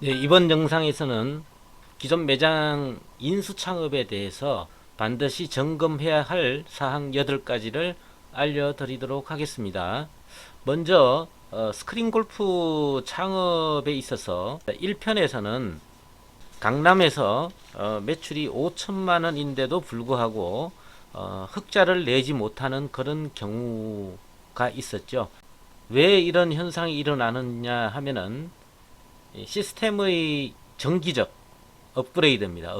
네, 이번 영상에서는 기존 매장 인수 창업에 대해서 반드시 점검해야 할 사항 8가지를 알려드리도록 하겠습니다. 먼저 스크린 골프 창업에 있어서 1편에서는 강남에서 매출이 5천만 원인데도 불구하고 흑자를 내지 못하는 그런 경우가 있었죠. 왜 이런 현상이 일어나느냐 하면은 시스템의 정기적 업그레이드입니다.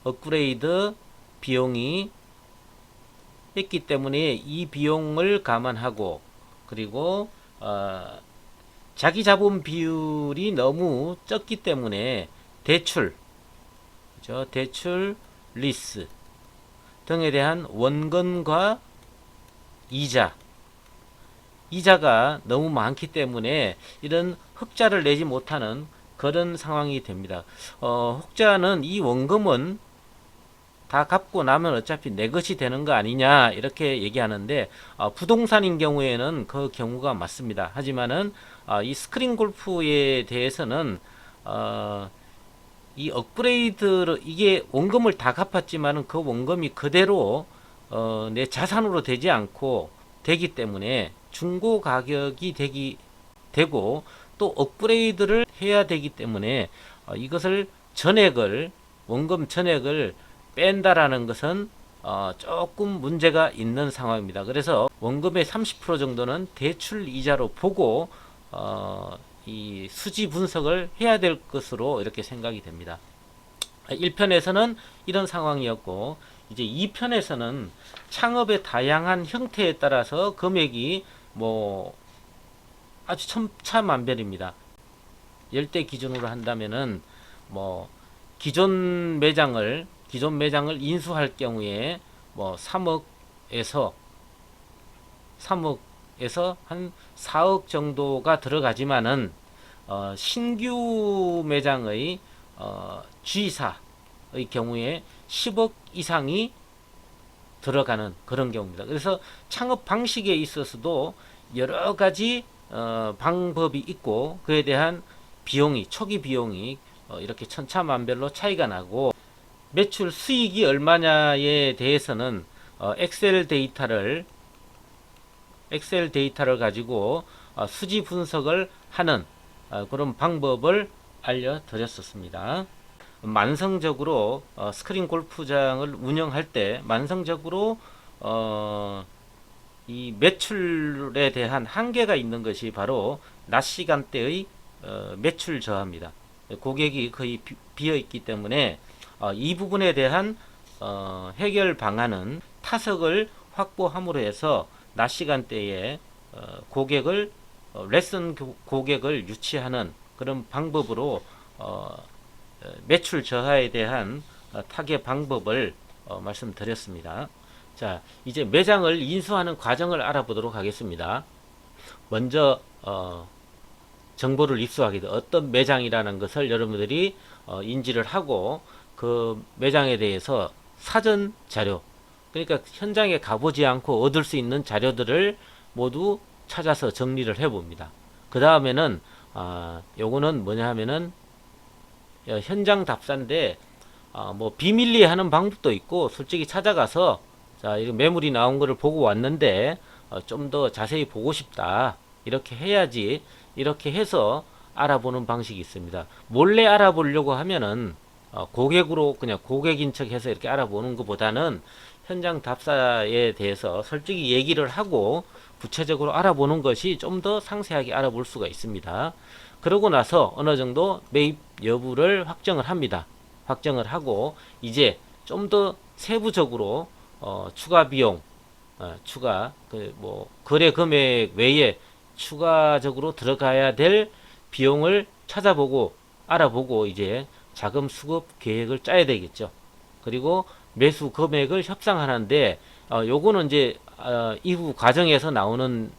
업그레이드 비용이 했기 때문에 이 비용을 감안하고, 그리고 자기 자본 비율이 너무 적기 때문에 대출, 그죠? 대출, 리스 등에 대한 원금과 이자가 너무 많기 때문에 이런 흑자를 내지 못하는 그런 상황이 됩니다. 흑자는, 이 원금은 다 갚고 나면 어차피 내 것이 되는 거 아니냐 이렇게 얘기하는데, 부동산인 경우에는 그 경우가 맞습니다. 하지만은 이 스크린 골프에 대해서는 이 업그레이드를, 이게 원금을 다 갚았지만은 그 원금이 그대로 내 자산으로 되지 않고 되기 때문에 중고 가격이 되고, 또 업그레이드를 해야 되기 때문에 이것을 원금 전액을 뺀다라는 것은 조금 문제가 있는 상황입니다. 그래서 원금의 30% 정도는 대출 이자로 보고 이 수지 분석을 해야 될 것으로 이렇게 생각이 됩니다. 1편에서는 이런 상황이었고, 이제 2편에서는 창업의 다양한 형태에 따라서 금액이 뭐 아주 천차만별입니다. 10대 기준으로 한다면은 뭐 기존 매장을 인수할 경우에 뭐 3억에서 한 4억 정도가 들어가지만은 신규 매장의 G사의 경우에 10억 이상이 들어가는 그런 경우입니다. 그래서 창업 방식에 있어서도 여러 가지 방법이 있고, 그에 대한 초기 비용이 이렇게 천차만별로 차이가 나고, 매출 수익이 얼마냐에 대해서는 엑셀 데이터를 가지고 수지 분석을 하는 그런 방법을 알려드렸었습니다. 만성적으로 스크린 골프장을 운영할 때 만성적으로 이 매출에 대한 한계가 있는 것이 바로 낮 시간대의 매출 저하입니다. 고객이 거의 비어 있기 때문에 이 부분에 대한 해결 방안은 타석을 확보함으로 해서 낮 시간대에 레슨 고객을 유치하는 그런 방법으로 매출 저하에 대한 타개 방법을 말씀드렸습니다. 자, 이제 매장을 인수하는 과정을 알아보도록 하겠습니다. 먼저 정보를 입수하게 돼 어떤 매장이라는 것을 여러분들이 인지를 하고, 그 매장에 대해서 사전 자료, 그러니까 현장에 가보지 않고 얻을 수 있는 자료들을 모두 찾아서 정리를 해봅니다. 그 다음에는 요거는 뭐냐 하면은 현장 답사인데, 뭐 비밀리에 하는 방법도 있고, 솔직히 찾아가서 자, 이거 매물이 나온 거를 보고 왔는데 좀 더 자세히 보고 싶다, 이렇게 해야지, 이렇게 해서 알아보는 방식이 있습니다. 몰래 알아보려고 하면은 고객으로 그냥 고객인 척 해서 이렇게 알아보는 것보다는 현장 답사에 대해서 솔직히 얘기를 하고 구체적으로 알아보는 것이 좀 더 상세하게 알아볼 수가 있습니다. 그러고 나서 어느 정도 매입 여부를 확정을 합니다. 확정을 하고, 이제 좀 더 세부적으로 추가 비용, 뭐 거래 금액 외에 추가적으로 들어가야 될 비용을 찾아보고 알아보고, 이제 자금 수급 계획을 짜야 되겠죠. 그리고 매수 금액을 협상하는데, 요거는 이제 이후 과정에서 나오는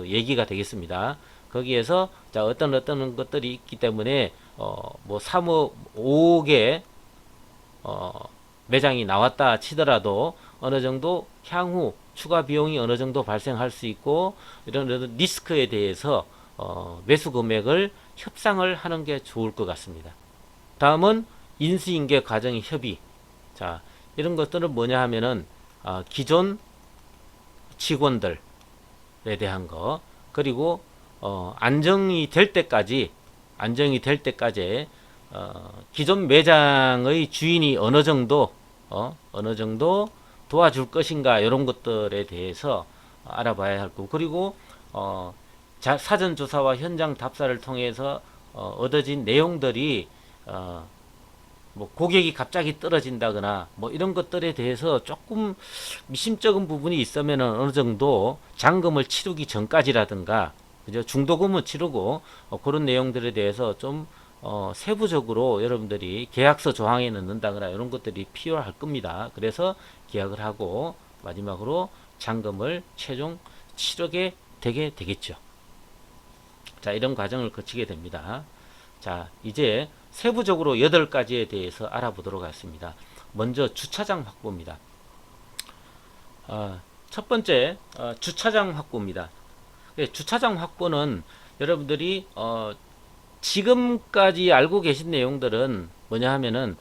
얘기가 되겠습니다. 거기에서 자, 어떤 것들이 있기 때문에 뭐 3억, 5억의 매장이 나왔다 치더라도 어느 정도 향후 추가 비용이 어느 정도 발생할 수 있고, 이런 리스크에 대해서 매수 금액을 협상을 하는 게 좋을 것 같습니다. 다음은 인수인계 과정의 협의. 자, 이런 것들은 뭐냐 하면은 기존 직원들에 대한 거, 그리고 안정이 될 때까지 기존 매장의 주인이 어느 정도 도와줄 것인가, 이런 것들에 대해서 알아봐야 할 거고, 그리고 사전 조사와 현장 답사를 통해서 얻어진 내용들이 뭐 고객이 갑자기 떨어진다거나 뭐 이런 것들에 대해서 조금 미심쩍은 부분이 있으면 어느 정도 잔금을 치르기 전까지라든가, 그죠? 중도금은 치르고 그런 내용들에 대해서 좀 세부적으로 여러분들이 계약서 조항에 넣는다거나 이런 것들이 필요할 겁니다. 그래서 계약을 하고 마지막으로 잔금을 최종 치르게 되겠죠. 자, 이런 과정을 거치게 됩니다. 자, 이제 세부적으로 8가지에 대해서 알아보도록 하겠습니다. 먼저 주차장 확보입니다. 첫 번째, 주차장 확보입니다. 주차장 확보는 여러분들이 지금까지 알고 계신 내용들은 뭐냐 하면은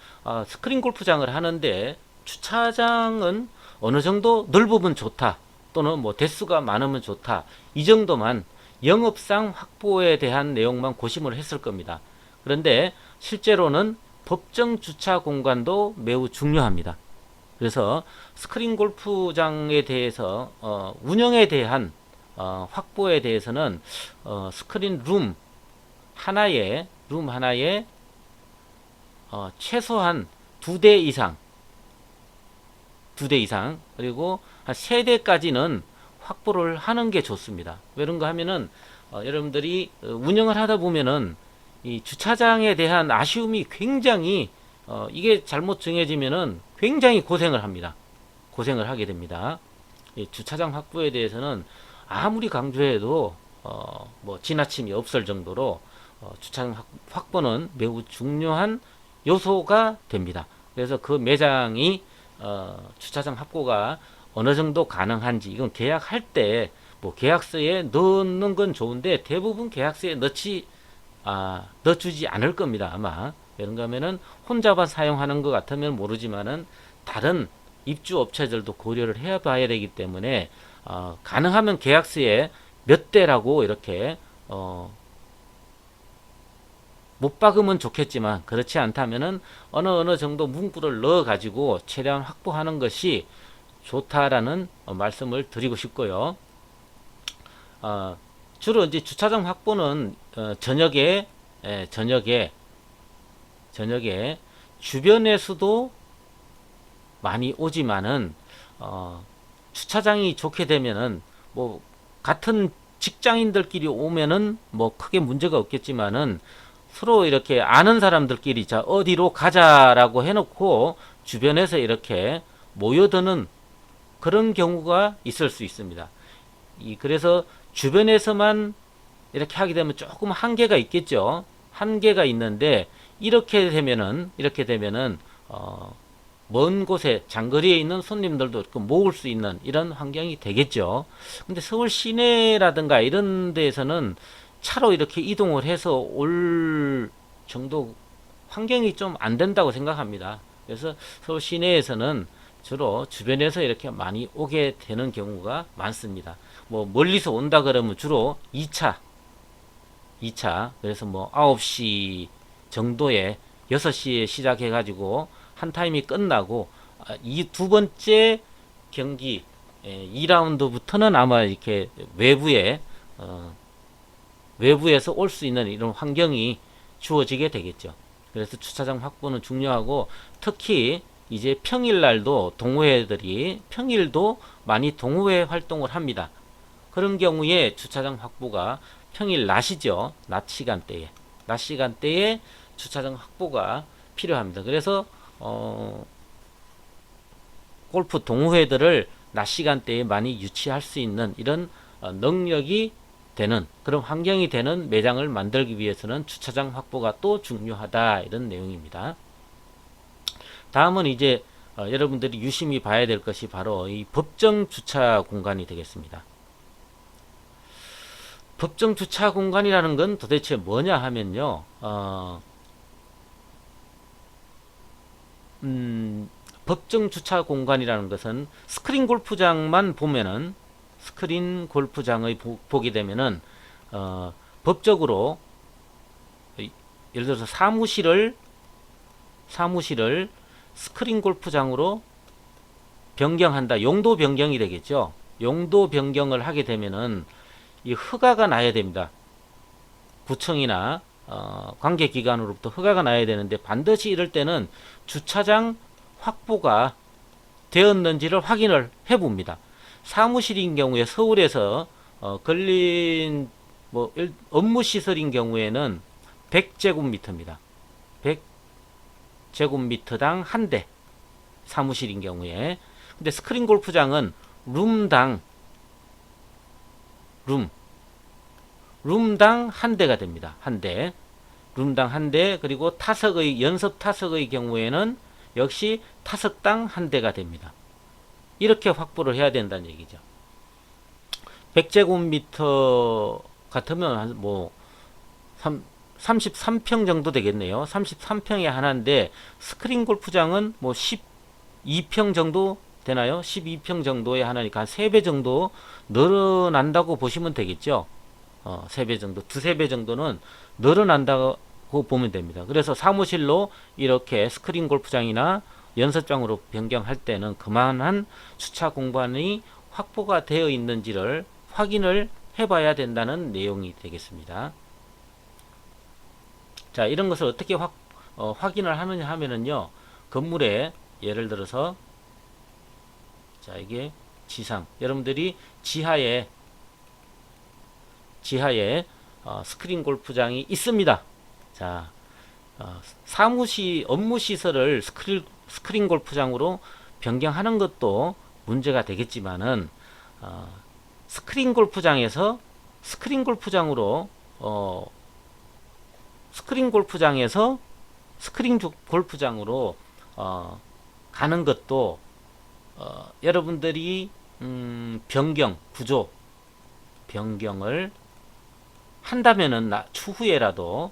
스크린 골프장을 하는데 주차장은 어느 정도 넓으면 좋다, 또는 뭐 대수가 많으면 좋다, 이 정도만 영업상 확보에 대한 내용만 고심을 했을 겁니다. 그런데 실제로는 법정 주차 공간도 매우 중요합니다. 그래서 스크린 골프장에 대해서 운영에 대한 확보에 대해서는 스크린 룸 하나에 최소한 2대 이상 그리고 한 3대까지는 확보를 하는 게 좋습니다. 왜 그런가 하면은 여러분들이 운영을 하다 보면은 이 주차장에 대한 아쉬움이 굉장히 이게 잘못 정해지면은 굉장히 고생을 하게 됩니다. 이 주차장 확보에 대해서는 아무리 강조해도 뭐 지나침이 없을 정도로 주차장 확보는 매우 중요한 요소가 됩니다. 그래서 그 매장이 주차장 확보가 어느 정도 가능한지, 이건 계약할 때 뭐 계약서에 넣는 건 좋은데 대부분 계약서에 넣어주지 않을 겁니다. 아마 그런가 하면은 혼자만 사용하는 것 같으면 모르지만은 다른 입주 업체들도 고려를 해 봐야 되기 때문에 가능하면 계약서에 몇 대라고 이렇게 못 박으면 좋겠지만, 그렇지 않다면은 어느 정도 문구를 넣어 가지고 최대한 확보하는 것이 좋다라는 말씀을 드리고 싶고요. 주로 이제 주차장 확보는 저녁에 주변에서도 많이 오지만은 주차장이 좋게 되면은 뭐 같은 직장인들끼리 오면은 뭐 크게 문제가 없겠지만은 서로 이렇게 아는 사람들끼리 자 어디로 가자라고 해놓고 주변에서 이렇게 모여드는 그런 경우가 있을 수 있습니다. 그래서 주변에서만 이렇게 하게 되면 조금 한계가 있겠죠. 한계가 있는데 이렇게 되면은 먼 곳에 장거리에 있는 손님들도 모을 수 있는 이런 환경이 되겠죠. 근데 서울 시내라든가 이런 데에서는 차로 이렇게 이동을 해서 올 정도 환경이 좀 안 된다고 생각합니다. 그래서 서울 시내에서는 주로 주변에서 이렇게 많이 오게 되는 경우가 많습니다. 뭐 멀리서 온다 그러면 주로 2차 그래서 뭐 9시 정도에 6시에 시작해 가지고 한 타임이 끝나고 이 두 번째 경기 2라운드부터는 아마 이렇게 외부에서 올 수 있는 이런 환경이 주어지게 되겠죠. 그래서 주차장 확보는 중요하고, 특히 이제 평일날도 동호회들이 평일도 많이 동호회 활동을 합니다. 그런 경우에 주차장 확보가 평일 낮이죠. 낮 시간대에 주차장 확보가 필요합니다. 그래서 골프 동호회들을 낮 시간대에 많이 유치할 수 있는 이런 능력이 되는 그런 환경이 되는 매장을 만들기 위해서는 주차장 확보가 또 중요하다, 이런 내용입니다. 다음은 이제 여러분들이 유심히 봐야 될 것이 바로 이 법정 주차 공간이 되겠습니다. 법정 주차 공간이라는 건 도대체 뭐냐 하면요. 법정 주차 공간이라는 것은 스크린 골프장만 보면은 스크린 골프장의 보게 되면은 법적으로 예를 들어서 사무실을 스크린 골프장으로 변경한다. 용도 변경이 되겠죠. 용도 변경을 하게 되면은 이 허가가 나야 됩니다. 구청이나 관계기관으로부터 허가가 나야 되는데 반드시 이럴 때는 주차장 확보가 되었는지를 확인을 해봅니다. 사무실인 경우에 서울에서 걸린 뭐 업무 시설인 경우에는 100제곱미터입니다. 100제곱미터당 한 대. 사무실인 경우에. 근데 스크린 골프장은 룸당 한 대가 됩니다. 한 대. 룸당 한 대. 그리고 연습 타석의 경우에는 역시 타석당 한 대가 됩니다. 이렇게 확보를 해야 된다는 얘기죠. 100제곱미터 같으면 뭐 33평 정도 되겠네요. 33평에 하나인데 스크린 골프장은 뭐 12평 정도 되나요? 12평 정도에 하나니까 한 3배 정도 늘어난다고 보시면 되겠죠. 3배 정도, 두세 배 정도는 늘어난다고 보면 됩니다. 그래서 사무실로 이렇게 스크린 골프장이나 연습장으로 변경할 때는 그만한 주차 공간이 확보가 되어 있는지를 확인을 해봐야 된다는 내용이 되겠습니다. 자, 이런 것을 어떻게 확인을 하느냐 하면은요, 건물에 예를 들어서 자, 이게 지상, 여러분들이 지하에 스크린 골프장이 있습니다. 자, 업무 시설을 스크린 골프장으로 변경하는 것도 문제가 되겠지만은 스크린 골프장에서 스크린 골프장으로 가는 것도 여러분들이 구조 변경을 한다면은 추후에라도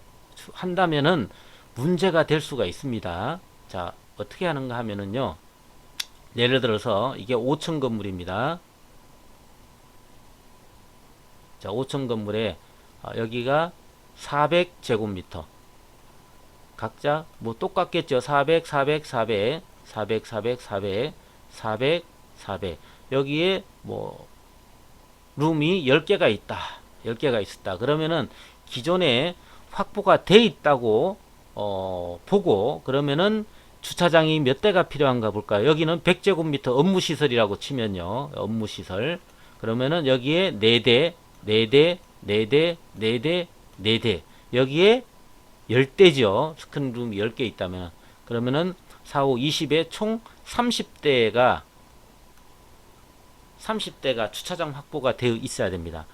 한다면은 문제가 될 수가 있습니다. 자, 어떻게 하는가 하면은요, 예를 들어서 이게 5층 건물입니다. 자, 5층 건물에 여기가 400제곱미터. 각자 뭐 똑같겠죠. 400, 400, 400, 400, 400, 400, 400, 400. 여기에 뭐 룸이 10개가 있다. 10개가 있었다. 그러면은 기존에 확보가 돼 있다고 보고, 그러면은 주차장이 몇 대가 필요한가 볼까요? 여기는 100제곱미터 업무시설이라고 치면요. 업무시설. 그러면은 여기에 4대, 4대, 4대, 4대, 4대. 여기에 10대죠. 스크린룸이 10개 있다면. 그러면은 4, 5, 20에 총 30대가 주차장 확보가 되어 있어야 됩니다.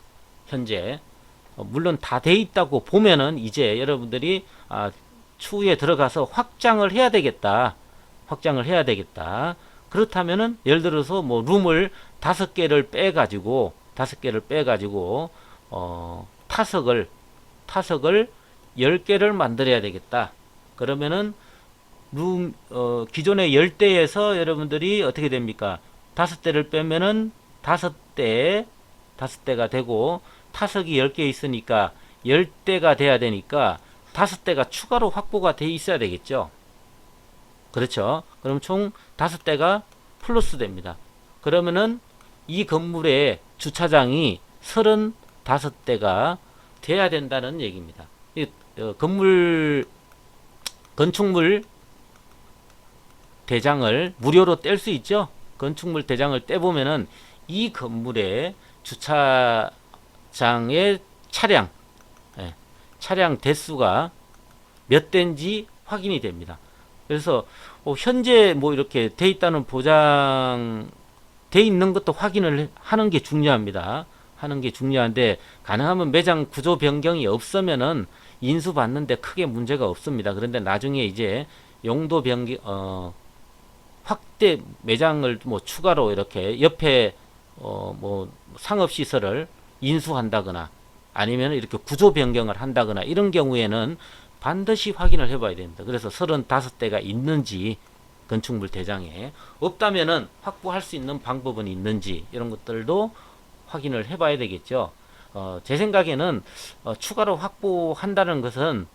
현재. 물론 다 돼 있다고 보면은 이제 여러분들이 추후에 들어가서 확장을 해야 되겠다. 그렇다면은 예를 들어서 뭐 룸을 5개를 빼가지고 타석을 10개를 만들어야 되겠다. 그러면은 기존의 10대에서 여러분들이 어떻게 됩니까? 5대를 빼면은 5대가 되고, 타석이 10개 있으니까 10대가 돼야 되니까 5대가 추가로 확보가 돼 있어야 되겠죠. 그렇죠. 그럼 총 5대가 플러스 됩니다. 그러면은 이 건물의 주차장이 35대가 돼야 된다는 얘기입니다. 건축물 대장을 무료로 뗄 수 있죠. 건축물 대장을 떼보면은 이 건물의 주차장의 차량 대수가 몇 대인지 확인이 됩니다. 그래서 현재 뭐 이렇게 돼 있다는 보장 돼 있는 것도 확인을 하는 게 중요합니다. 하는 게 중요한데, 가능하면 매장 구조 변경이 없으면은 인수 받는데 크게 문제가 없습니다. 그런데 나중에 이제 용도 변경 확대 매장을 뭐 추가로 이렇게 옆에 뭐 상업 시설을 인수한다거나 아니면 이렇게 구조 변경을 한다거나 이런 경우에는 반드시 확인을 해봐야 됩니다. 그래서 35대가 있는지 건축물 대장에 없다면은 확보할 수 있는 방법은 있는지 이런 것들도 확인을 해봐야 되겠죠. 제 생각에는 추가로 확보한다는 것은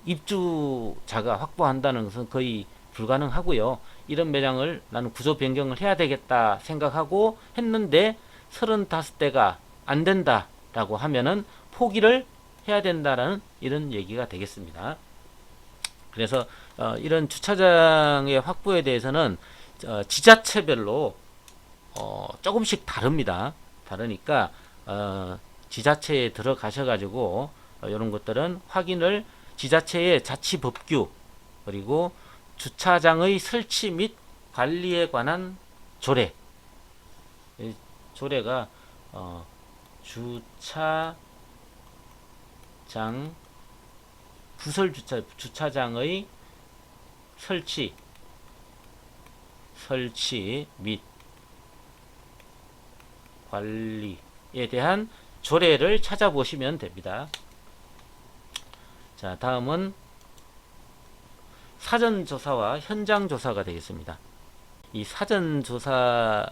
입주자가 확보한다는 것은 거의 불가능하고요. 이런 매장을 나는 구조 변경을 해야 되겠다 생각하고 했는데 35대가 안 된다라고 하면은 포기를 해야 된다라는 이런 얘기가 되겠습니다. 그래서 이런 주차장의 확보에 대해서는 지자체별로 조금씩 다릅니다. 다르니까 지자체에 들어가셔가지고 이런 것들은 확인을 지자체의 자치법규 그리고 주차장의 설치 및 관리에 관한 조례. 이 조례가 주차장 부설 주차장의 설치 및 관리에 대한 조례를 찾아보시면 됩니다. 자, 다음은 사전조사와 현장조사가 되겠습니다. 이 사전조사에서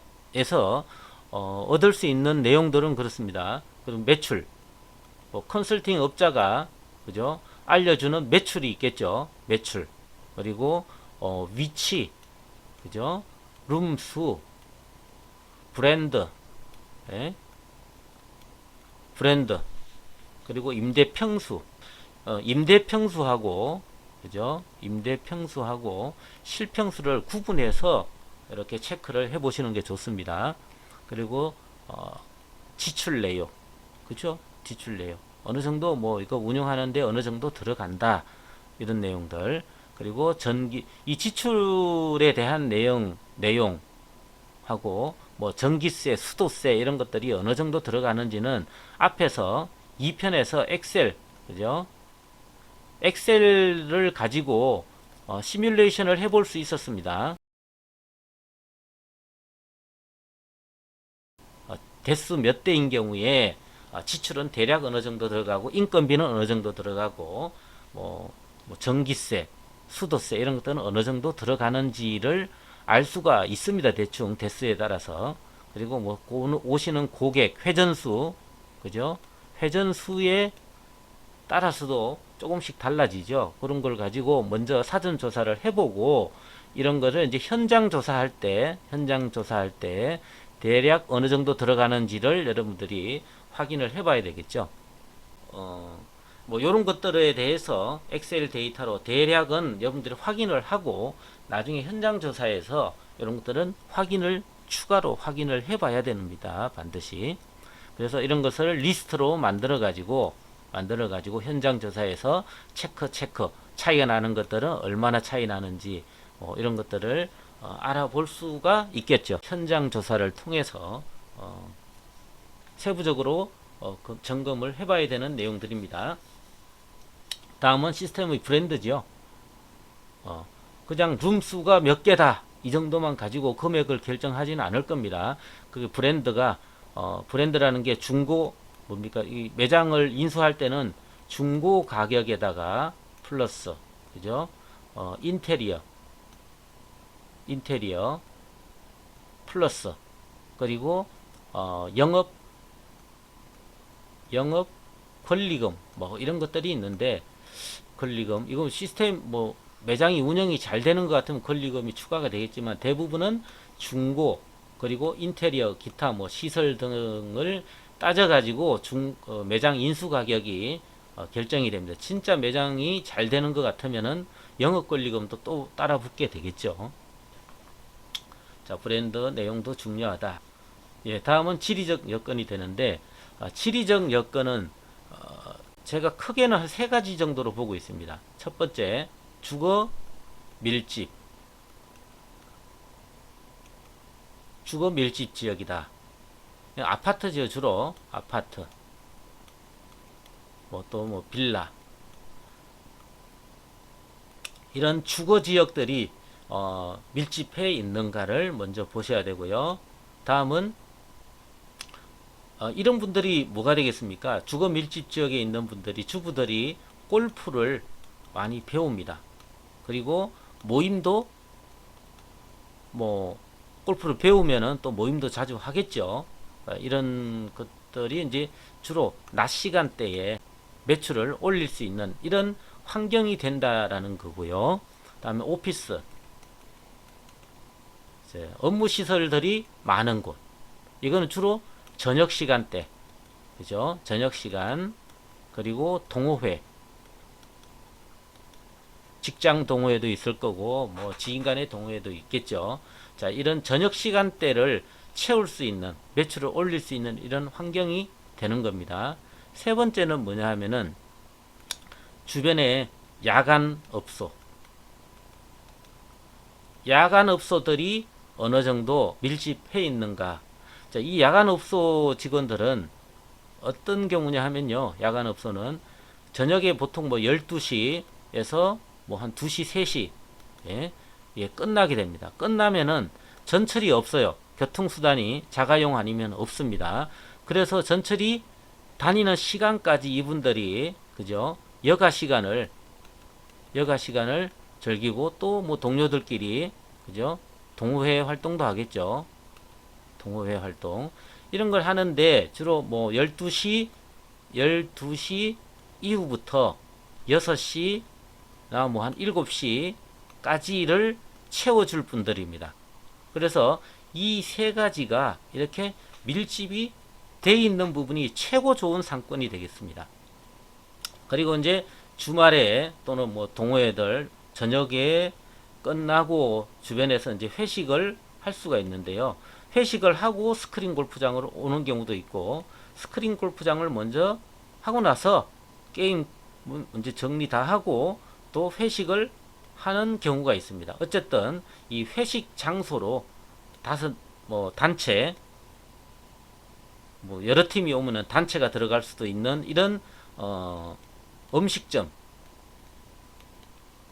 얻을 수 있는 내용들은 그렇습니다. 그럼 매출, 컨설팅 업자가 그죠? 알려주는 매출이 있겠죠. 매출, 그리고 위치, 그죠? 룸수, 브랜드, 예? 브랜드, 그리고 임대평수, 임대평수하고 그죠? 임대평수하고 실평수를 구분해서 이렇게 체크를 해보시는 게 좋습니다. 그리고 지출 내역, 그죠? 지출 내역 어느 정도 뭐 이거 운영하는데 어느 정도 들어간다 이런 내용들. 그리고 이 지출에 대한 내용하고 뭐 전기세, 수도세 이런 것들이 어느 정도 들어가는지는 앞에서 2편에서 엑셀, 그죠? 엑셀을 가지고 시뮬레이션을 해볼 수 있었습니다. 대수 몇 대인 경우에 지출은 대략 어느 정도 들어가고 인건비는 어느 정도 들어가고 뭐 전기세, 수도세 이런 것들은 어느 정도 들어가는지를 알 수가 있습니다. 대충 대수에 따라서. 그리고 뭐 오시는 고객 회전수, 그죠? 회전수에 따라서도 조금씩 달라지죠. 그런 걸 가지고 먼저 사전 조사를 해보고 이런 거를 이제 현장 조사할 때 대략 어느 정도 들어가는지를 여러분들이 확인을 해봐야 되겠죠. 뭐 이런 것들에 대해서 엑셀 데이터로 대략은 여러분들이 확인을 하고 나중에 현장 조사에서 이런 것들은 추가로 확인을 해봐야 됩니다. 반드시. 그래서 이런 것을 리스트로 만들어 가지고 현장 조사에서 체크 차이가 나는 것들은 얼마나 차이 나는지 이런 것들을 알아볼 수가 있겠죠. 현장 조사를 통해서 세부적으로 점검을 해봐야 되는 내용들입니다. 다음은 시스템의 브랜드죠. 그냥 룸수가 몇 개다 이 정도만 가지고 금액을 결정하지는 않을 겁니다. 그 브랜드가 브랜드라는 게 중고 뭡니까? 이 매장을 인수할 때는 중고 가격에다가 플러스 그죠? 인테리어 플러스 그리고 영업 권리금 뭐 이런 것들이 있는데 권리금 이건 시스템 뭐 매장이 운영이 잘 되는 것 같으면 권리금이 추가가 되겠지만 대부분은 중고 그리고 인테리어 기타 뭐 시설 등을 따져가지고 매장 인수 가격이 결정이 됩니다. 진짜 매장이 잘 되는 것 같으면은 영업 권리금도 또 따라 붙게 되겠죠. 자, 브랜드 내용도 중요하다. 예, 다음은 지리적 여건이 되는데 지리적 여건은 제가 크게는 한 세 가지 정도로 보고 있습니다. 첫 번째, 주거 밀집 지역이다. 아파트죠, 주로 아파트. 뭐 또 뭐 빌라 이런 주거 지역들이 밀집해 있는가를 먼저 보셔야 되고요. 다음은 이런 분들이 뭐가 되겠습니까? 주거 밀집 지역에 있는 분들이, 주부들이 골프를 많이 배웁니다. 그리고 모임도 뭐 골프를 배우면은 또 모임도 자주 하겠죠. 이런 것들이 이제 주로 낮 시간대에 매출을 올릴 수 있는 이런 환경이 된다라는 거고요. 그다음에 오피스, 이제 업무 시설들이 많은 곳. 이거는 주로 저녁 시간대, 그죠? 저녁 시간, 그리고 동호회, 직장 동호회도 있을 거고, 뭐 지인 간의 동호회도 있겠죠. 자, 이런 저녁 시간대를 채울 수 있는, 매출을 올릴 수 있는 이런 환경이 되는 겁니다. 세 번째는 뭐냐 하면은 주변에 야간 업소, 야간 업소들이 어느 정도 밀집해 있는가. 자, 이 야간 업소 직원들은 어떤 경우냐 하면요. 야간 업소는 저녁에 보통 뭐 12시에서 뭐 한 2시, 3시 예, 끝나게 됩니다. 끝나면은 전철이 없어요. 교통수단이 자가용 아니면 없습니다. 그래서 전철이 다니는 시간까지 이분들이 그죠? 여가 시간을 즐기고 또 뭐 동료들끼리 그죠? 동호회 활동도 하겠죠. 동호회 활동 이런 걸 하는데 주로 뭐 12시 이후부터 6시 나 뭐 한 7시까지를 채워줄 분들입니다. 그래서 이 세 가지가 이렇게 밀집이 돼 있는 부분이 최고 좋은 상권이 되겠습니다. 그리고 이제 주말에 또는 뭐 동호회들 저녁에 끝나고 주변에서 이제 회식을 할 수가 있는데요. 회식을 하고 스크린 골프장으로 오는 경우도 있고, 스크린 골프장을 먼저 하고 나서 게임 문제 정리 다 하고 또 회식을 하는 경우가 있습니다. 어쨌든 이 회식 장소로 뭐 단체, 뭐 여러 팀이 오면은 단체가 들어갈 수도 있는 이런 음식점,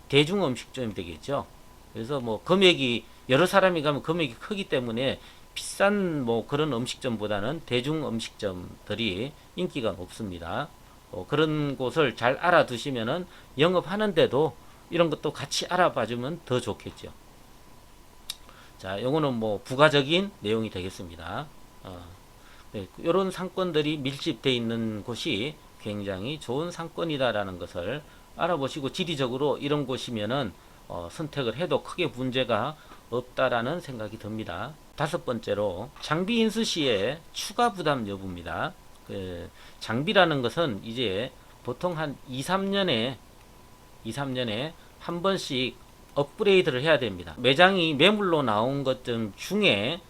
대중 음식점이 되겠죠. 그래서 뭐 금액이 여러 사람이 가면 금액이 크기 때문에 비싼 뭐 그런 음식점보다는 대중 음식점들이 인기가 높습니다. 그런 곳을 잘 알아두시면은 영업하는데도 이런 것도 같이 알아봐주면 더 좋겠죠. 자, 요거는 뭐 부가적인 내용이 되겠습니다. 네, 이런 상권들이 밀집되어 있는 곳이 굉장히 좋은 상권이다라는 것을 알아보시고 지리적으로 이런 곳이면은 선택을 해도 크게 문제가 없다라는 생각이 듭니다. 다섯 번째로 장비 인수 시에 추가 부담 여부입니다. 장비라는 것은 이제 보통 한 2, 3년에 한 번씩 업그레이드를 해야 됩니다. 매장이 매물로 나온 것 중에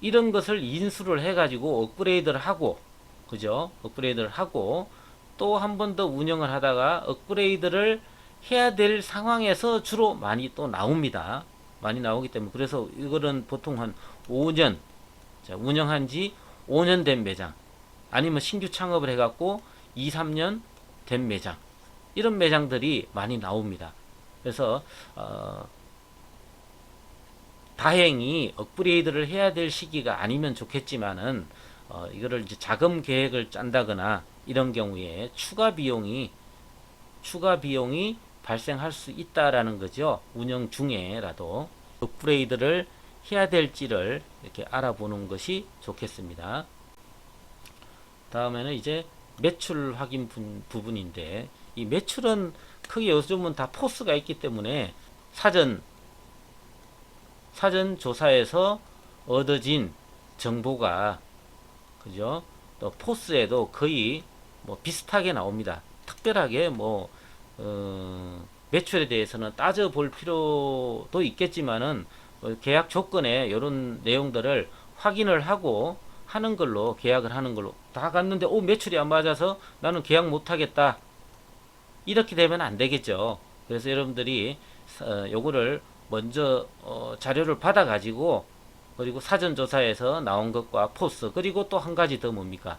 이런 것을 인수를 해가지고 업그레이드를 하고, 그죠? 업그레이드를 하고 또 한 번 더 운영을 하다가 업그레이드를 해야 될 상황에서 주로 많이 또 나옵니다. 많이 나오기 때문에 그래서 이거는 보통 한 5년, 자, 운영한 지 5년 된 매장 아니면 신규 창업을 해갖고 2, 3년 된 매장, 이런 매장들이 많이 나옵니다. 그래서 다행히 업그레이드를 해야 될 시기가 아니면 좋겠지만은 이거를 이제 자금 계획을 짠다거나 이런 경우에 추가 비용이 발생할 수 있다라는 거죠. 운영 중에라도 업그레이드를 해야 될지를 이렇게 알아보는 것이 좋겠습니다. 다음에는 이제 매출 확인 부분인데, 이 매출은 크게 요즘은 다 포스가 있기 때문에 사전 조사에서 얻어진 정보가 그죠? 또 포스에도 거의 뭐 비슷하게 나옵니다. 특별하게 뭐 매출에 대해서는 따져볼 필요도 있겠지만은 계약 조건에 이런 내용들을 확인을 하고 하는 걸로, 계약을 하는 걸로 다 갔는데 매출이 안 맞아서 나는 계약 못 하겠다, 이렇게 되면 안 되겠죠. 그래서 여러분들이 요거를 먼저 자료를 받아 가지고, 그리고 사전조사에서 나온 것과 포스, 그리고 또 한 가지 더 뭡니까,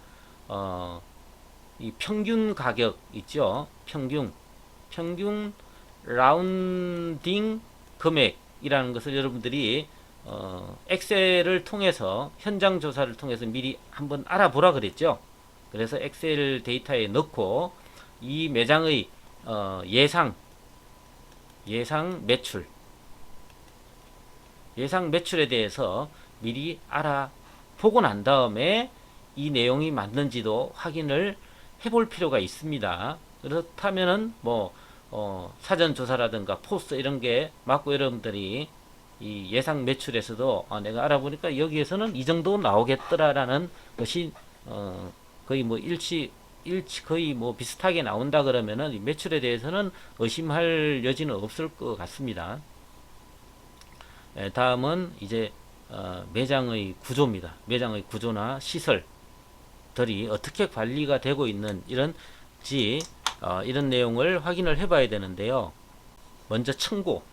이 평균 가격 있죠. 평균 라운딩 금액이라는 것을 여러분들이 엑셀을 통해서 현장 조사를 통해서 미리 한번 알아보라 그랬죠. 그래서 엑셀 데이터에 넣고 이 매장의 예상 매출에 대해서 미리 알아보고 난 다음에 이 내용이 맞는지도 확인을 해볼 필요가 있습니다. 그렇다면은 뭐 사전 조사라든가 포스트 이런 게 맞고 여러분들이 이 예상 매출에서도 내가 알아보니까 여기에서는 이 정도 나오겠더라라는 것이 거의 뭐 거의 뭐 비슷하게 나온다 그러면은 이 매출에 대해서는 의심할 여지는 없을 것 같습니다. 다음은 이제 매장의 구조입니다. 매장의 구조나 시설들이 어떻게 관리가 되고 있는 이런 내용을 확인을 해봐야 되는데요. 먼저 층고.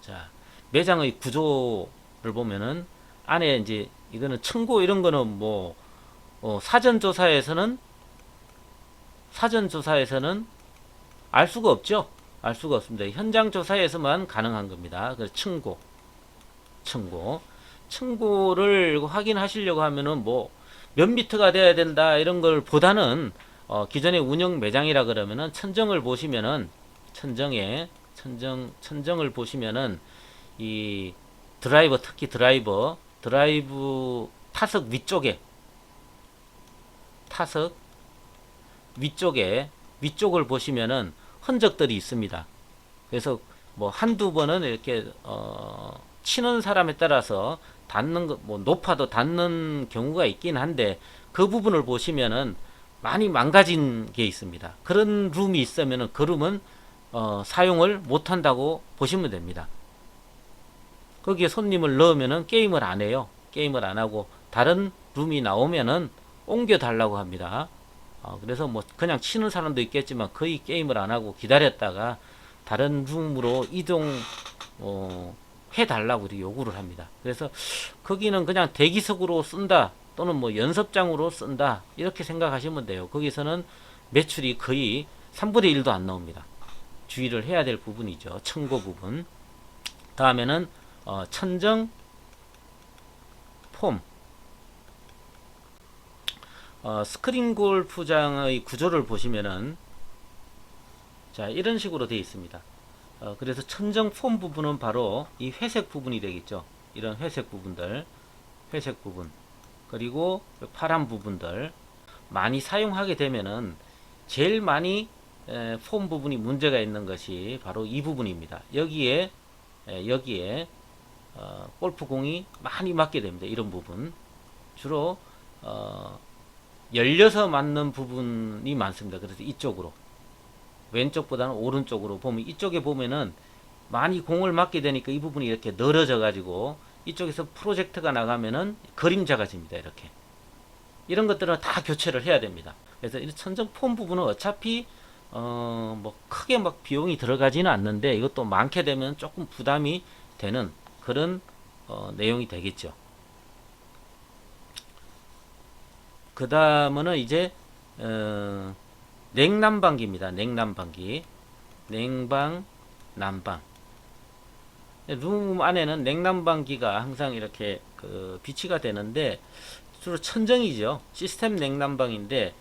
자, 매장의 구조를 보면은 안에 이제 이거는 층고 이런 거는 뭐 사전 조사에서는 알 수가 없죠. 알 수가 없습니다. 현장 조사에서만 가능한 겁니다. 그래서 층고를 확인하시려고 하면은 뭐 몇 미터가 돼야 된다 이런 걸 보다는 기존의 운영 매장이라 그러면은 천정을 보시면은 천정을 보시면은 이 특히 드라이브 타석 위쪽을 보시면은 흔적들이 있습니다. 그래서 뭐 한두 번은 이렇게 치는 사람에 따라서 닿는 거, 뭐 높아도 닿는 경우가 있긴 한데 그 부분을 보시면은 많이 망가진 게 있습니다. 그런 룸이 있으면은 그 룸은 사용을 못 한다고 보시면 됩니다. 거기에 손님을 넣으면은 게임을 안 해요. 게임을 안 하고 다른 룸이 나오면은 옮겨 달라고 합니다. 그래서 뭐 그냥 치는 사람도 있겠지만 거의 게임을 안 하고 기다렸다가 다른 룸으로 이동 해달라고 요구를 합니다. 그래서 거기는 그냥 대기석으로 쓴다 또는 뭐 연습장으로 쓴다 이렇게 생각하시면 돼요. 거기서는 매출이 거의 3분의 1도 안 나옵니다. 주의를 해야 될 부분이죠. 층고 부분. 다음에는 천정 폼. 스크린 골프장의 구조를 보시면은 자 이런 식으로 되어 있습니다. 그래서 천정 폼 부분은 바로 이 회색 부분이 되겠죠. 이런 회색 부분 그리고 파란 부분들 많이 사용하게 되면은 제일 많이 폼 부분이 문제가 있는 것이 바로 이 부분입니다. 여기에 골프공이 많이 맞게 됩니다. 이런 부분 주로 열려서 맞는 부분이 많습니다. 그래서 이쪽으로 왼쪽보다는 오른쪽으로 보면 이쪽에 보면은 많이 공을 맞게 되니까 이 부분이 이렇게 늘어져 가지고 이쪽에서 프로젝트가 나가면은 그림자가 집니다. 이렇게 이런 것들은 다 교체를 해야 됩니다. 그래서 이 천정 폼 부분은 어차피 뭐 크게 막 비용이 들어가지는 않는데 이것도 많게 되면 조금 부담이 되는 그런 내용이 되겠죠. 그 다음은 이제 냉난방기입니다. 냉난방기. 냉방, 난방. 룸 안에는 냉난방기가 항상 이렇게 비치가 되는데 주로 천정이죠. 시스템 냉난방인데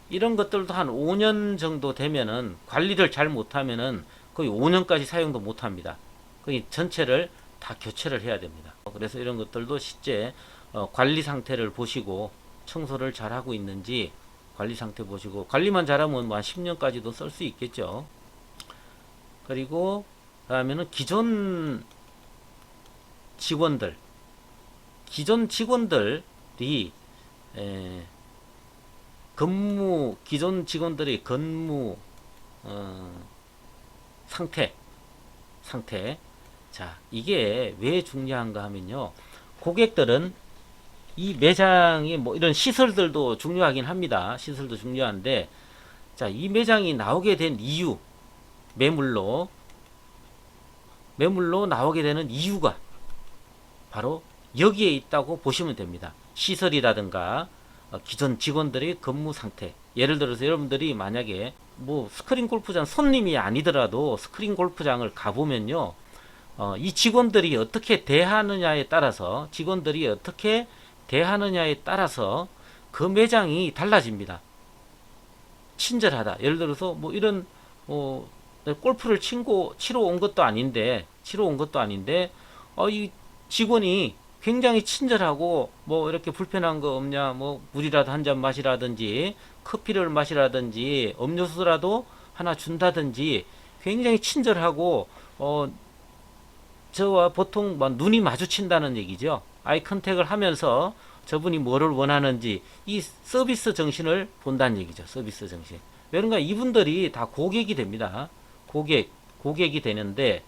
이런 것들도 한 5년 정도 되면은 관리를 잘 못하면은 거의 5년까지 사용도 못합니다. 거의 전체를 다 교체를 해야 됩니다. 그래서 이런 것들도 실제 관리 상태를 보시고 청소를 잘 하고 있는지 관리 상태 보시고 관리만 잘하면 뭐 한 10년까지도 쓸 수 있겠죠. 그리고 다음에는 기존 직원들이 기존 직원들의 근무 상태. 자, 이게 왜 중요한가 하면요. 고객들은 이 매장이 뭐 이런 시설들도 중요하긴 합니다. 시설도 중요한데, 자, 이 매장이 나오게 된 이유, 매물로 나오게 되는 이유가 바로 여기에 있다고 보시면 됩니다. 시설이라든가 기존 직원들의 근무 상태. 예를 들어서 여러분들이 만약에 뭐 스크린 골프장 손님이 아니더라도 스크린 골프장을 가보면요, 이 직원들이 어떻게 대하느냐에 따라서 그 매장이 달라집니다. 친절하다. 예를 들어서 뭐 이런 골프를 치러 온 것도 아닌데 이 직원이 굉장히 친절하고 뭐 이렇게 불편한 거 없냐 뭐 물이라도 한 잔 마시라든지 커피를 마시라든지 음료수라도 하나 준다든지 굉장히 친절하고 저와 보통 뭐 눈이 마주친다는 얘기죠. 아이 컨택을 하면서 저분이 뭐를 원하는지 이 서비스 정신을 본다는 얘기죠. 서비스 정신. 그러니까 이분들이 다 고객이 됩니다. 고객이 되는데,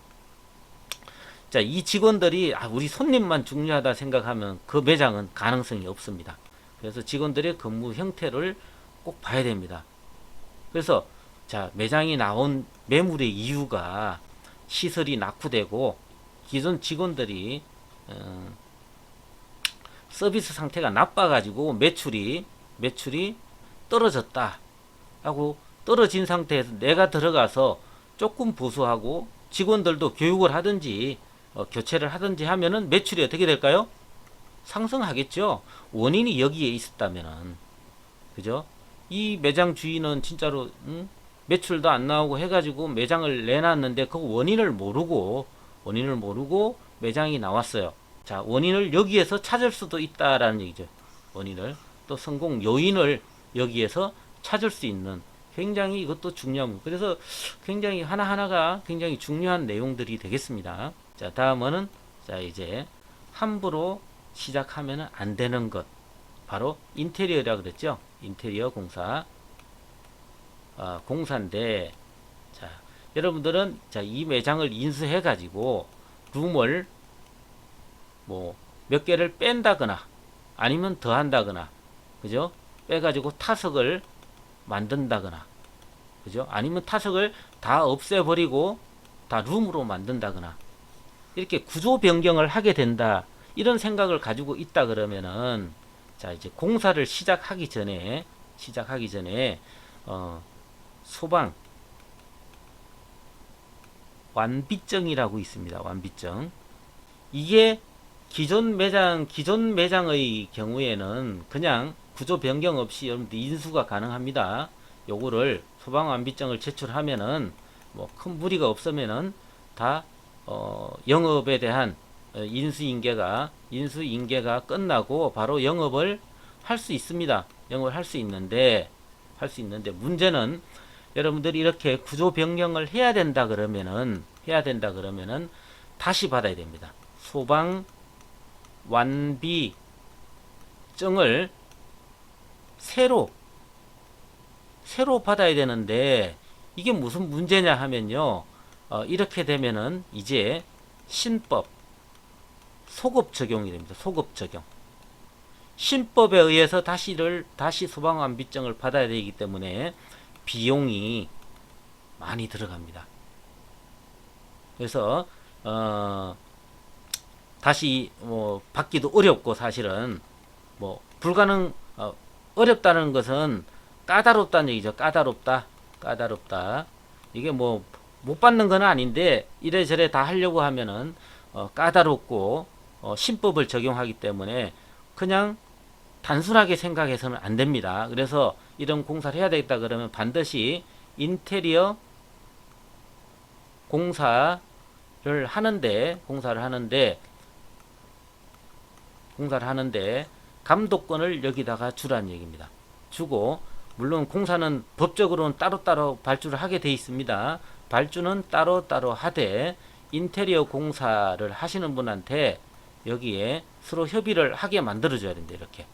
자, 이 직원들이 우리 손님만 중요하다 생각하면 그 매장은 가능성이 없습니다. 그래서 직원들의 근무 형태를 꼭 봐야 됩니다. 그래서 자, 매장이 나온 매물의 이유가 시설이 낙후되고 기존 직원들이 서비스 상태가 나빠가지고 매출이 떨어졌다 하고, 떨어진 상태에서 내가 들어가서 조금 보수하고 직원들도 교육을 하든지 교체를 하든지 하면은 매출이 어떻게 될까요? 상승하겠죠. 원인이 여기에 있었다면은. 그죠? 이 매장 주인은 진짜로 매출도 안 나오고 해가지고 매장을 내놨는데 그 원인을 모르고 매장이 나왔어요. 자, 원인을 여기에서 찾을 수도 있다라는 얘기죠. 원인을 또 성공 요인을 여기에서 찾을 수 있는, 굉장히 이것도 중요합니다. 그래서 굉장히 하나하나가 굉장히 중요한 내용들이 되겠습니다. 자, 다음은 자, 이제 함부로 시작하면 안 되는 것, 바로 인테리어라 그랬죠. 인테리어 공사. 공사인데, 자, 여러분들은 자, 이 매장을 인수해 가지고 룸을 뭐 몇 개를 뺀다거나 아니면 더 한다거나, 그죠? 빼 가지고 타석을 만든다거나, 그죠? 아니면 타석을 다 없애버리고 다 룸으로 만든다거나, 이렇게 구조 변경을 하게 된다, 이런 생각을 가지고 있다 그러면은, 자, 이제 공사를 시작하기 전에 소방 완비증이라고 있습니다. 완비증. 이게 기존 매장의 경우에는 그냥 구조 변경 없이 여러분들 인수가 가능합니다. 요거를 소방 완비증을 제출하면은 뭐 큰 무리가 없으면은 다 영업에 대한 인수인계가 끝나고 바로 영업을 할 수 있습니다. 영업을 할 수 있는데 문제는 여러분들이 이렇게 구조 변경을 해야 된다 그러면은 다시 받아야 됩니다. 소방 완비증을 새로 받아야 되는데, 이게 무슨 문제냐 하면요, 이렇게 되면은 이제 신법 소급 적용이 됩니다. 소급 적용. 신법에 의해서 다시 소방 완비증을 받아야 되기 때문에 비용이 많이 들어갑니다. 그래서 다시 받기도 어렵고, 사실은 어렵다는 것은 까다롭다는 얘기죠. 까다롭다. 이게 못 받는 건 아닌데 이래저래 다 하려고 하면은 까다롭고 신법을 적용하기 때문에 그냥 단순하게 생각해서는 안 됩니다. 그래서 이런 공사를 해야 되겠다 그러면 반드시 인테리어 공사를 하는데 감독권을 여기다가 주라는 얘기입니다. 주고, 물론 공사는 법적으로는 따로따로 발주를 하게 돼 있습니다. 발주는 따로따로 하되 인테리어 공사를 하시는 분한테 여기에 서로 협의를 하게 만들어줘야 된다. 이렇게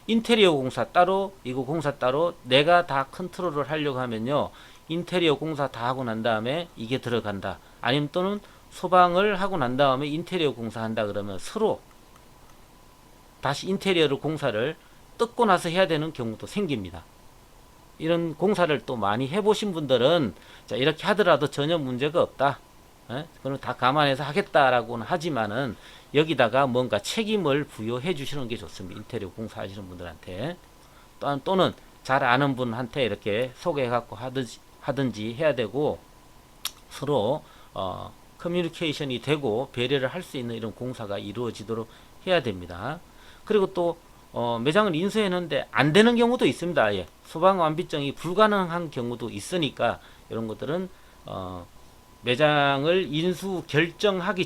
인테리어 공사 따로, 이거 공사 따로, 내가 다 컨트롤을 하려고 하면요, 인테리어 공사 다 하고 난 다음에 이게 들어간다, 아니면 또는 소방을 하고 난 다음에 인테리어 공사 한다 그러면 서로 다시 인테리어를 공사를 뜯고 나서 해야 되는 경우도 생깁니다. 이런 공사를 또 많이 해보신 분들은 자, 이렇게 하더라도 전혀 문제가 없다, 그럼 다 감안해서 하겠다라고는 하지만은 여기다가 뭔가 책임을 부여해 주시는 게 좋습니다. 인테리어 공사 하시는 분들한테 또는 잘 아는 분한테 이렇게 소개해 갖고 하든지 해야 되고, 서로 커뮤니케이션이 되고 배려를 할 수 있는 이런 공사가 이루어지도록 해야 됩니다. 그리고 또 매장을 인수했는데 안 되는 경우도 있습니다. 예. 소방 완비증이 불가능한 경우도 있으니까 이런 것들은 매장을 인수 결정을 하기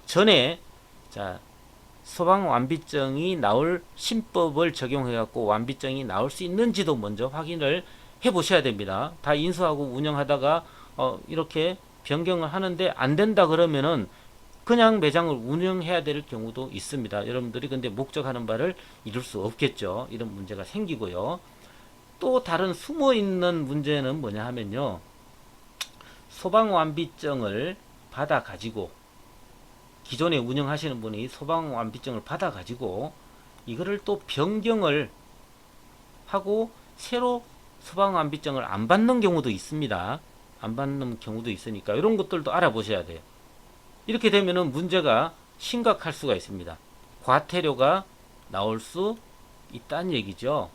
전에 자 소방 완비증이 나올 신법을 적용해 갖고 완비증이 나올 수 있는지도 먼저 확인을 해 보셔야 됩니다. 다 인수하고 운영하다가 이렇게 변경을 하는데 안 된다 그러면은 그냥 매장을 운영해야 될 경우도 있습니다. 여러분들이 근데 목적하는 바를 이룰 수 없겠죠. 이런 문제가 생기고요. 또 다른 숨어 있는 문제는 뭐냐 하면요. 소방완비증을 받아 가지고 기존에 운영하시는 분이 소방완비증을 받아 가지고 이거를 또 변경을 하고 새로 소방완비증을 안 받는 경우도 있습니다. 안 받는 경우도 있으니까 이런 것들도 알아보셔야 돼요. 이렇게 되면은 문제가 심각할 수가 있습니다. 과태료가 나올 수 있다는 얘기죠.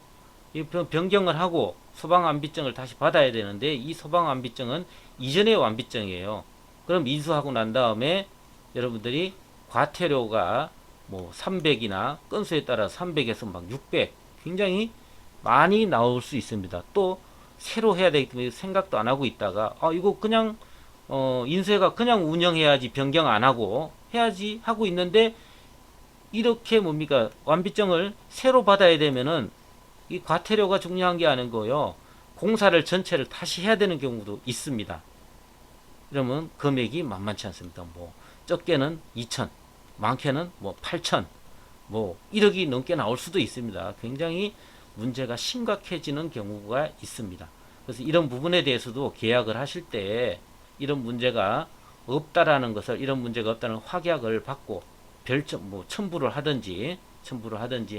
이 변경을 하고 소방완비증을 다시 받아야 되는데 이 소방완비증은 이전의 완비증이에요. 그럼 인수하고 난 다음에 여러분들이 과태료가 뭐 300이나 건수에 따라 300에서 막 600 굉장히 많이 나올 수 있습니다. 또 새로 해야 되기 때문에 생각도 안 하고 있다가 이거 그냥 인쇄가 그냥 운영해야지 변경 안 하고 해야지 하고 있는데 이렇게 뭡니까 완비증을 새로 받아야 되면은 이 과태료가 중요한 게 아니고요. 공사를 전체를 다시 해야 되는 경우도 있습니다. 그러면 금액이 만만치 않습니다. 뭐 적게는 2천, 많게는 뭐 8천, 뭐 1억이 넘게 나올 수도 있습니다. 굉장히 문제가 심각해지는 경우가 있습니다. 그래서 이런 부분에 대해서도 계약을 하실 때 이런 문제가 없다라는 것을 이런 문제가 없다는 확약을 받고 첨부를 하든지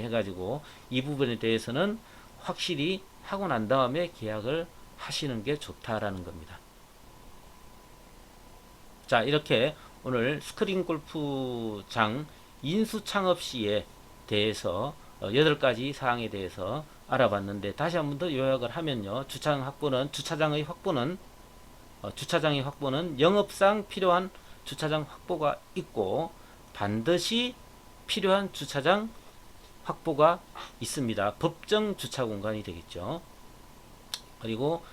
해가지고 이 부분에 대해서는 확실히 하고 난 다음에 계약을 하시는 게 좋다라는 겁니다. 자, 이렇게 오늘 스크린 골프장 인수 창업 시에 대해서 8가지 사항에 대해서 알아봤는데 다시 한 번 더 요약을 하면요. 주차장의 확보는 영업상 필요한 주차장 확보가 있고 반드시 필요한 주차장 확보가 있습니다. 법정 주차 공간이 되겠죠. 그리고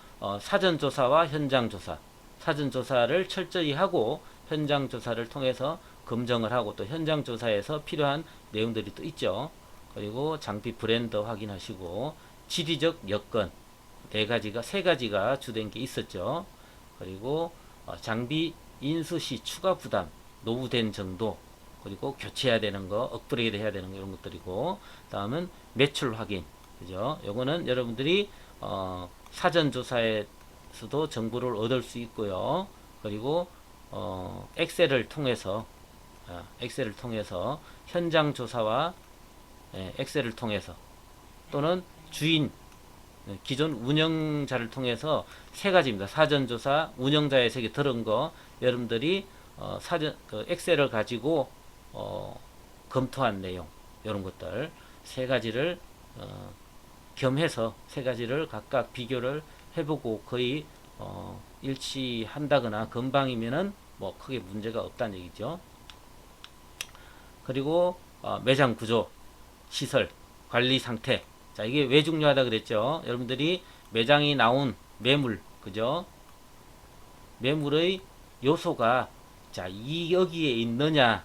사전조사와 현장조사, 사전조사를 철저히 하고 현장조사를 통해서 검증을 하고 또 현장조사에서 필요한 내용들이 또 있죠. 그리고 장비 브랜드 확인하시고 지리적 여건 세 가지가 주된 게 있었죠. 그리고 장비 인수 시 추가 부담, 노후된 정도, 그리고 교체해야 되는 거, 업그레이드 해야 되는 거 이런 것들이고, 다음은 매출 확인, 그죠? 요거는 여러분들이 사전 조사에서도 정보를 얻을 수 있고요. 그리고 엑셀을 통해서 현장 조사와 엑셀을 통해서 또는 기존 운영자를 통해서 세 가지입니다. 사전 조사, 운영자에게 들은 거, 여러분들이 엑셀을 가지고 검토한 내용 이런 것들 세 가지를 겸해서 세 가지를 각각 비교를 해보고 거의 일치한다거나 금방이면은 뭐 크게 문제가 없다는 얘기죠. 그리고 매장 구조, 시설, 관리 상태. 자, 이게 왜 중요하다 그랬죠? 여러분들이 매장이 나온 매물, 그죠? 매물의 요소가 자, 여기에 있느냐?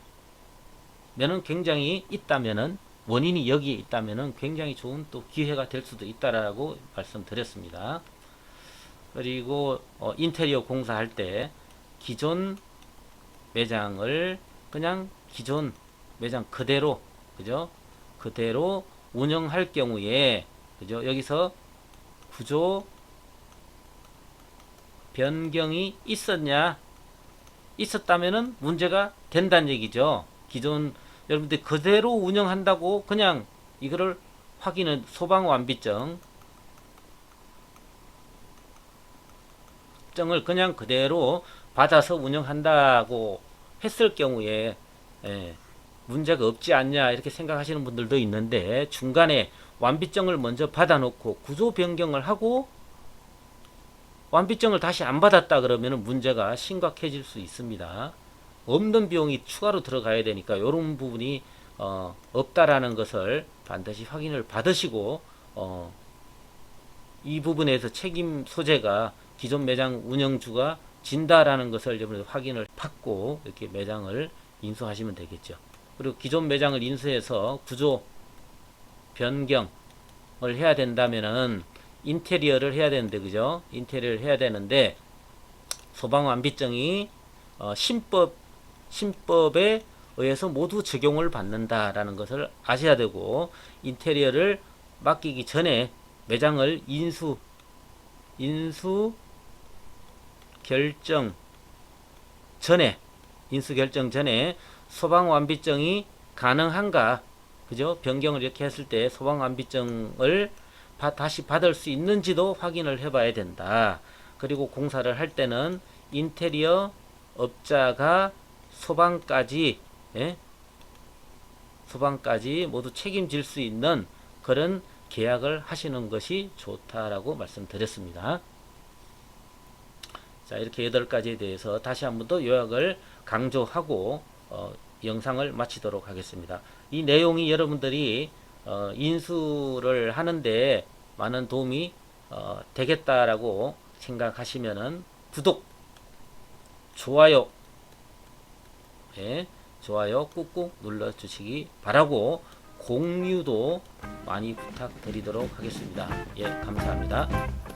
면은 굉장히 있다면은 원인이 여기에 있다면은 굉장히 좋은 또 기회가 될 수도 있다라고 말씀드렸습니다. 그리고 인테리어 공사할 때 기존 매장을 그냥 기존 매장 그대로 그죠? 그대로 운영할 경우에 그죠? 여기서 구조 변경이 있었다면은 문제가 된다는 얘기죠. 기존 여러분들 그대로 운영한다고 그냥 이거를 확인은 소방완비증을 그냥 그대로 받아서 운영한다고 했을 경우에 문제가 없지 않냐 이렇게 생각하시는 분들도 있는데 중간에 완비증을 먼저 받아놓고 구조 변경을 하고 완비증을 다시 안 받았다 그러면 문제가 심각해질 수 있습니다. 없는 비용이 추가로 들어가야 되니까 이런 부분이 없다라는 것을 반드시 확인을 받으시고 이 부분에서 책임 소재가 기존 매장 운영주가 진다라는 것을 여러분들 확인을 받고 이렇게 매장을 인수하시면 되겠죠. 그리고 기존 매장을 인수해서 구조 변경을 해야 된다면은 인테리어를 해야 되는데, 그죠? 인테리어를 해야 되는데 소방완비증이 신법에 의해서 모두 적용을 받는다라는 것을 아셔야 되고, 인테리어를 맡기기 전에 매장을 인수 결정 전에 소방완비증이 가능한가, 그죠? 변경을 이렇게 했을 때 소방완비증을 다시 받을 수 있는지도 확인을 해봐야 된다. 그리고 공사를 할 때는 인테리어 업자가 소방까지 모두 책임질 수 있는 그런 계약을 하시는 것이 좋다라고 말씀드렸습니다. 자, 이렇게 8가지에 대해서 다시 한 번 더 요약을 강조하고 영상을 마치도록 하겠습니다. 이 내용이 여러분들이 인수를 하는데 많은 도움이 되겠다라고 생각하시면은 구독, 좋아요, 좋아요 꾹꾹 눌러주시기 바라고, 공유도 많이 부탁드리도록 하겠습니다. 예, 감사합니다.